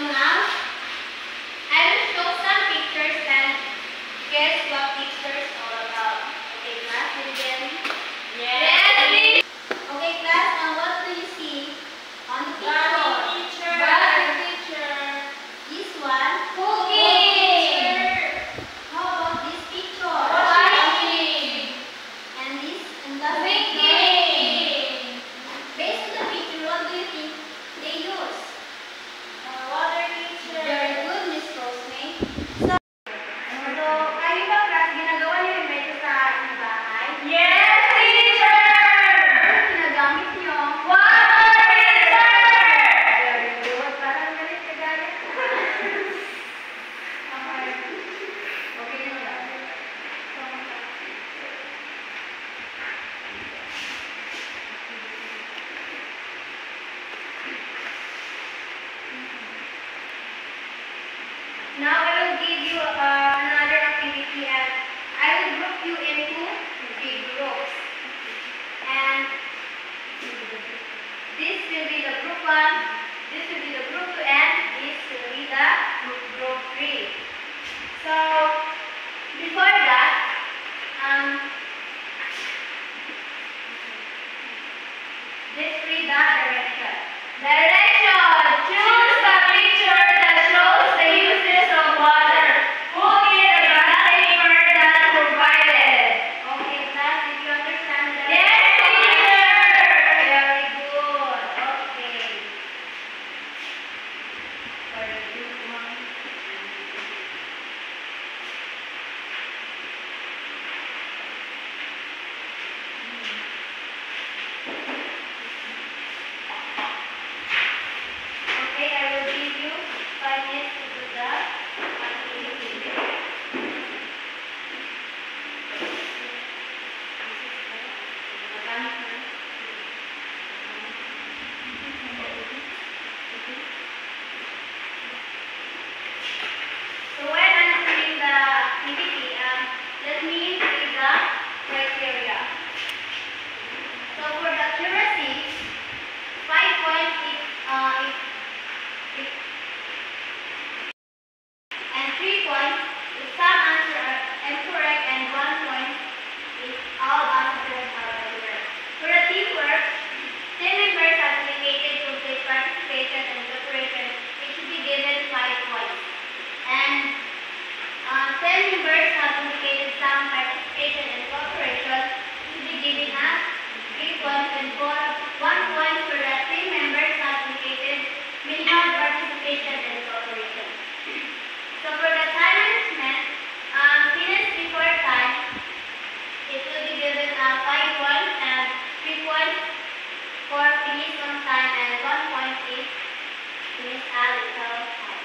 now I will show some pictures and guess what pictures are about. Okay, class, will you get me? Yes. Okay, class, now what do you see on the picture? Barbie teacher. This one? Cooking. How about this picture? Washing. And this and that baking. Based on the picture, what do you think they use? Water teacher. Very good, Miss Rosemary. So, kayo ba, class, ginagawa niyo yung medyo sa inyong bahay? Yes, teacher! Ano ginagamit niyo? Water teacher! Very good. Parang galit ka galit. Okay. Okay na lang. Now I will give you another activity and I will group you into big groups. And this will be the group 1, this will be the group 2, and this will be the group 3. So before that, let's read the direction. Direction! Choose the picture that shows the uses of water. Put in the graph paper that provided. Okay, class, did you understand the Yes, teacher! Very good. Okay. For the group 1. Okay, I will give you 5 minutes to do that. So when answering the activity, let me read the criteria. So for the accuracy, 5 points if and 3 points if some answers are incorrect, and 1 point if all answers are accurate. For the teamwork, 10 members have indicated complete participation and cooperation, which should be given 5 points. And 10 members have indicated some participation and cooperation, which should be given as 3 points, and for 1 point for the 3 members have indicated minimal participation and cooperation. So for the time management, finish before time, it will be given 5 points and 3 points for finish on time, and 1 point if finish a little time.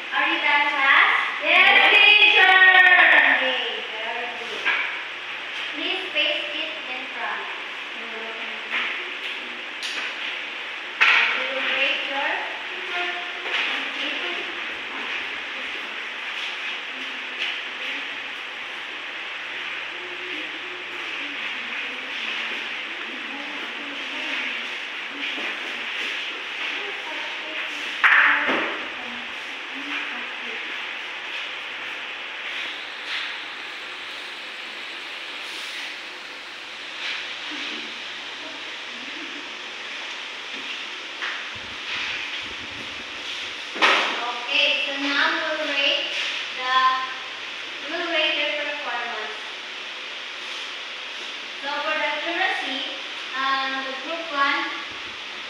Are you done, class? Yes, teacher! Okay, very good. Please face it in front. And you will rate your Okay, so now we'll rate their performance. So for the accuracy, the group 1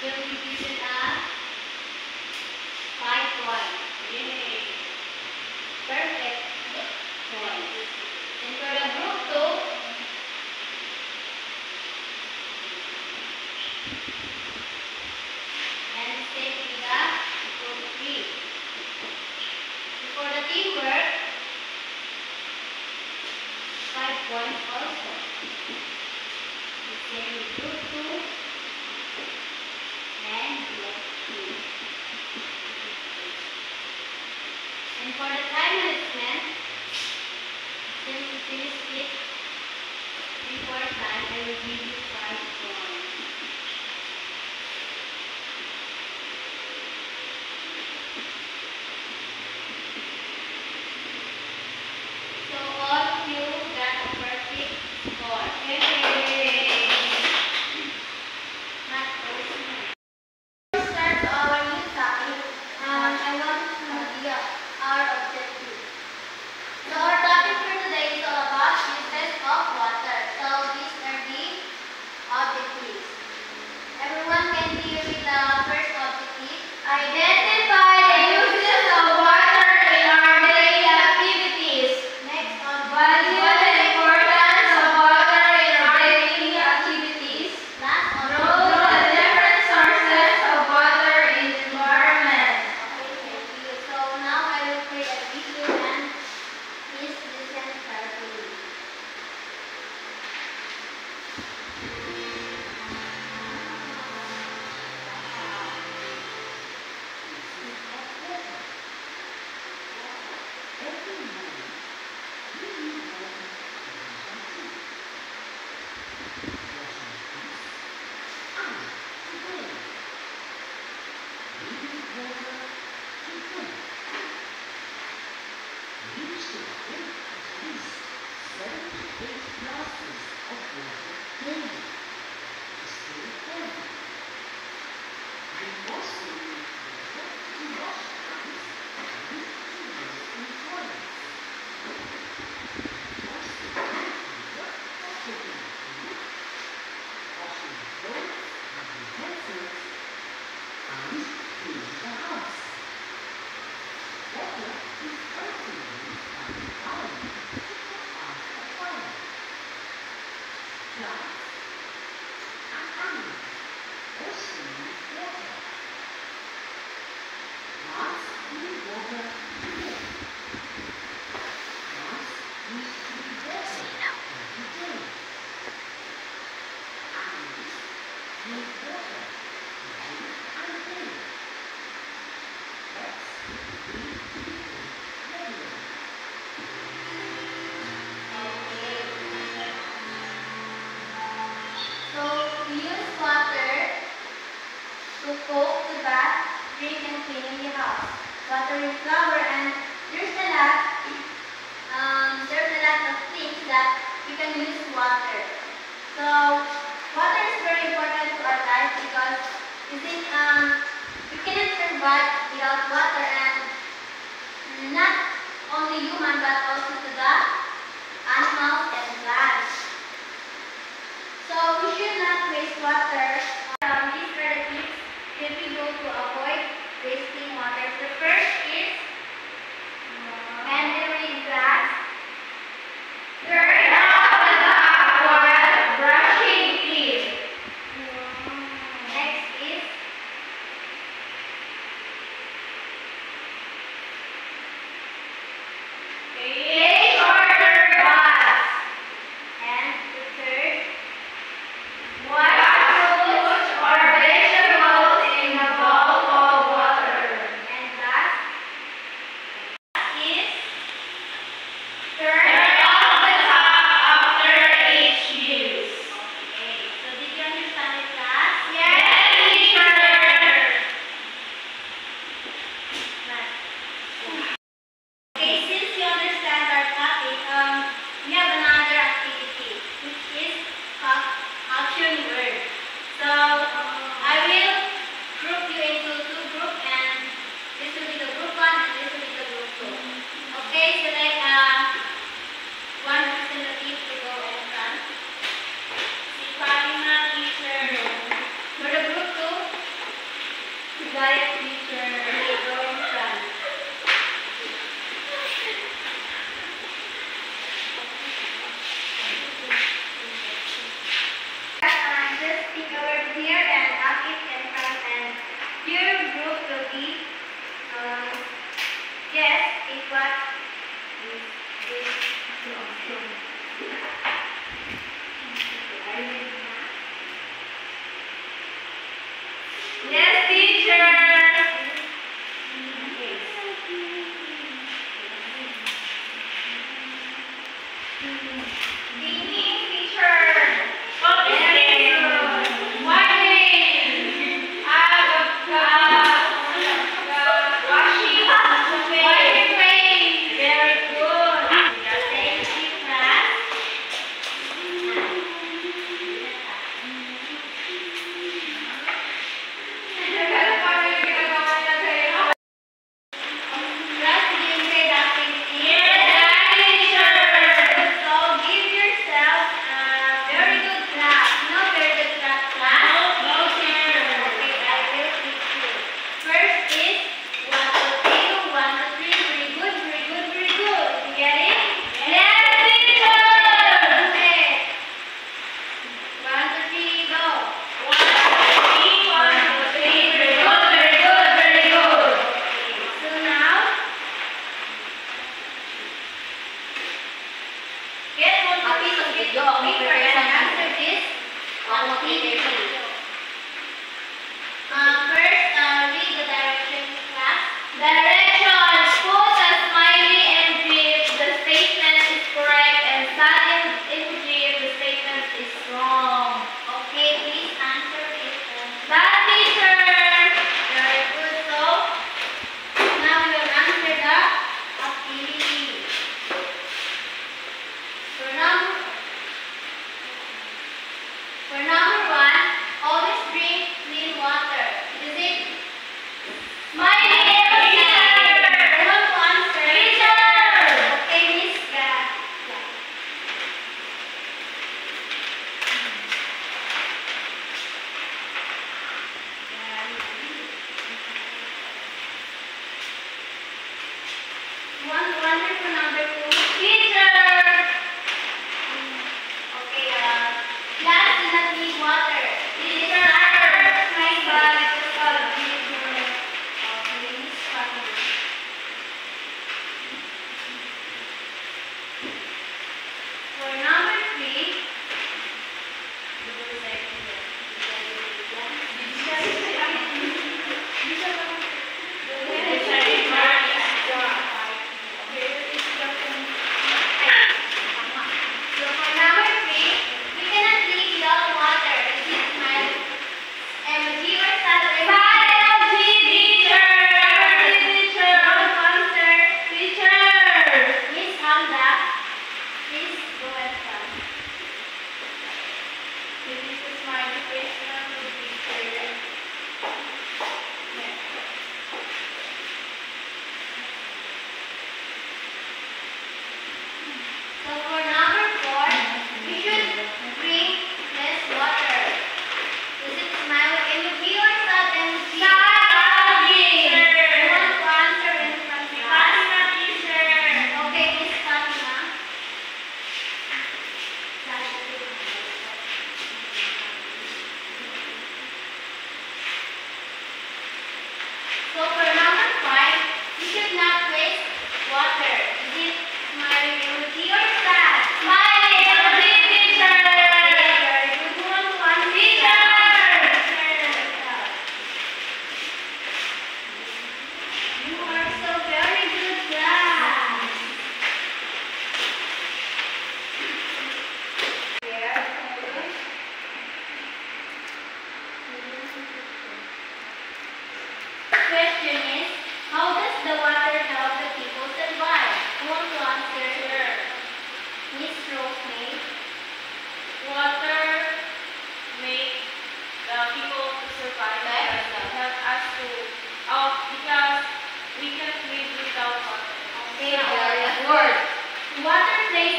will be given a 5 points. Yay! Perfect points. And for the group 2, and same with the group 3. For the teamwork, 5 points also. The same with group 2 and group 3. And for the time management, since we finished it before time, I will give you 5 points. should drink at least 7 to 8 glasses of water daily to stay healthy. You also need water to wash hands and to use in toilets. You also need water for cooking food, washing clothes and utensils, and cleaning the house. Water is also used by the environment to put out a fire. Plants and animals also need water. Plants need water to live. Plants need to be watered every day. Animals need water to live and breathe. Pets need to be fed regularly. So we use water to cook, to bath, drink, and clean the house. Watering flower, and there's a lot of things that we can use water. So water is very important to our life because you see, we cannot survive without water, and not only human but also to the animals and plants. So we should not waste water. These are the tips that we go to avoid wasting water. The first is handling glass. Turn off the tap while brushing teeth. Next is Take shorter baths. and the third Wash fruits or vegetables in a bowl of water. and last is Turn off the tap after each use. okay. So did you understand it, class? Yes, teacher. Okay, since you understand our topic, we have another activity, which is action word. So I will group you into two groups, and this will be the group 1 and this will be the group 2. Okay, select one representative to go in front. Si Fatima, teacher. For the group 2, si Gaya, teacher. Okay, go in front. Just pick a word here and up it in front, and your group will be guess if what is this. Yes, teacher. Cleaning, teacher. What is this? Washing. Washing. Very good. Thank you, class. Class, did you enjoy the activity? Yes, teacher. So give yourself a very good clap. No, very good clap, class. No, teacher. Okay, I will teach you. First is 1, 2, 3, 1, 2, 3. Very good, very good, very good. Did you get it? Yes, teacher. Okay. 1, 2, 3, go. 1, 2, 3. Very good, very good, very good. So now, get one piece of paper and answer this activity. First, read the directions, class. Directions. Put a smiley emoji if the statement is correct and sad emoji if the statement is wrong. Okay, please answer this. That teacher. Very good. So now we will answer the activity.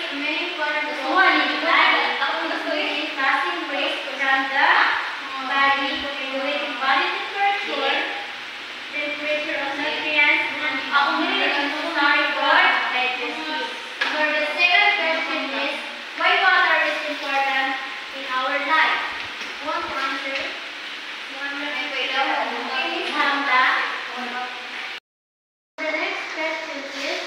a very important role in life. Including passing waste from the body, regulating body temperature, temperature of nutrients, and accumulating sorry for digestion. For the second question is, why water is important in our life? Who want to answer? Hamza. The next question is,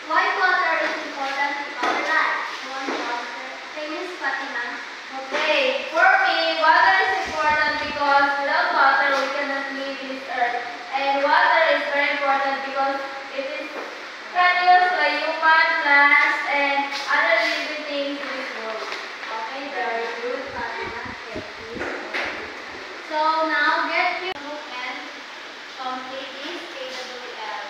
why water is important in our life? Who want to answer? Miss Fatima. Okay, for me, water is important because without water we cannot live in this earth. And water is very important because it is can used by human, plants, and other living things in this world. Okay, very good, Fatima. Thank you. So now get your book and complete this KWL.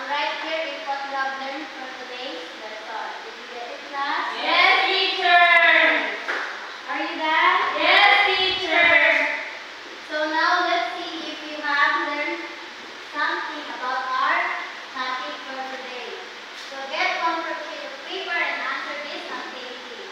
Right here is what we have learned for today's lesson. Did you get it, class? Yes, teacher! Are you done? Yes, teacher! So now let's see if you have learned something about our topic for today. So get one sheet of paper and answer this activity.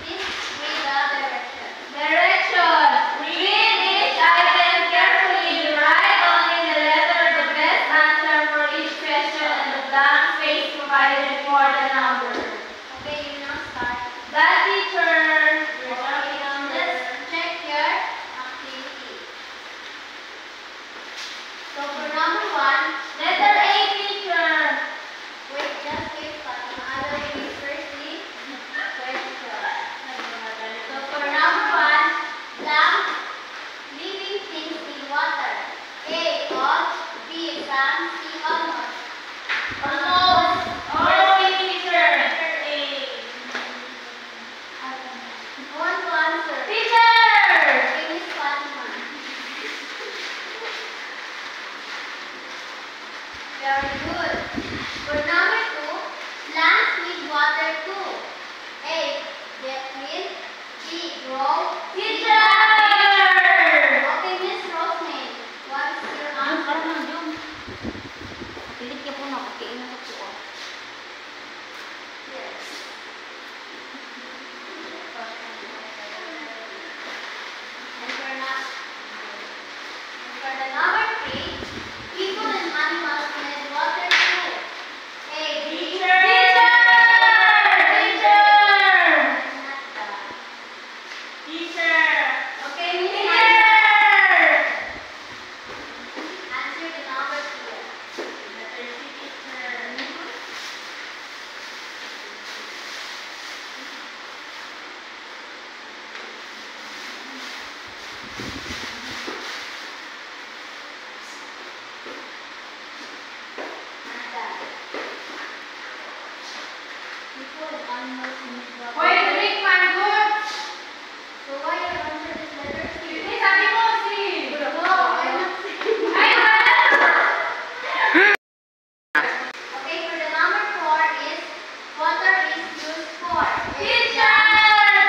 Please read the directions. Direction. Read each item carefully. Write only the letter the best answer for each question and the blank space provided for the number. Okay, you now start. That teacher. Okay, let's check your activity. So for number 1, Letter A, teacher. wait, just wait, Fatima. I will read firstly question. So for number 1, blank living things in water. A, all, B, some, C, almost. Almost. Almost, teacher. I want to answer. Teacher. Okay, Miss Fatima. Very good. For number 2, plants need water too. A, get clean. B, grow. Teacher. Okay, Miss Rosemary. What is your answer? Yes. And for the number 3, people and animals need water too. A, Teacher. Teacher. not that. Teacher. Okay, Miss Teacher. Answer the number 2. Letter C, teacher. Not that. People and animals need water. Why drink mango? So why your answer is letter C? Hindi, sabi mo si. No, I'm not saying. Ay, Okay, for the number 4 is water is used for. Teacher.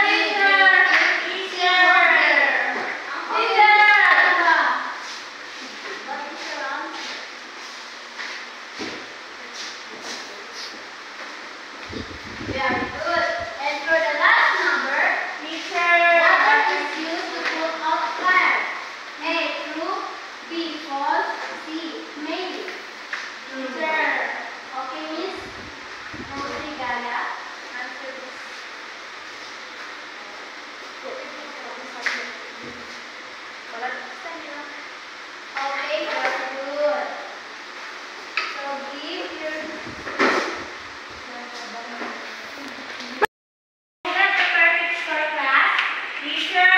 Teacher. Teacher. Teacher. What is your answer? Very good. And for the last number, Teacher. water is used to cool out plants. A, true. B, false. C, maybe. Teacher. Okay, Miss Rodrigala, answer this. Okay, very good. So give your Is that the perfect score, class? Teacher.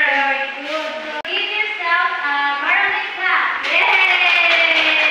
Very good. Give yourself a morning clap. Yay!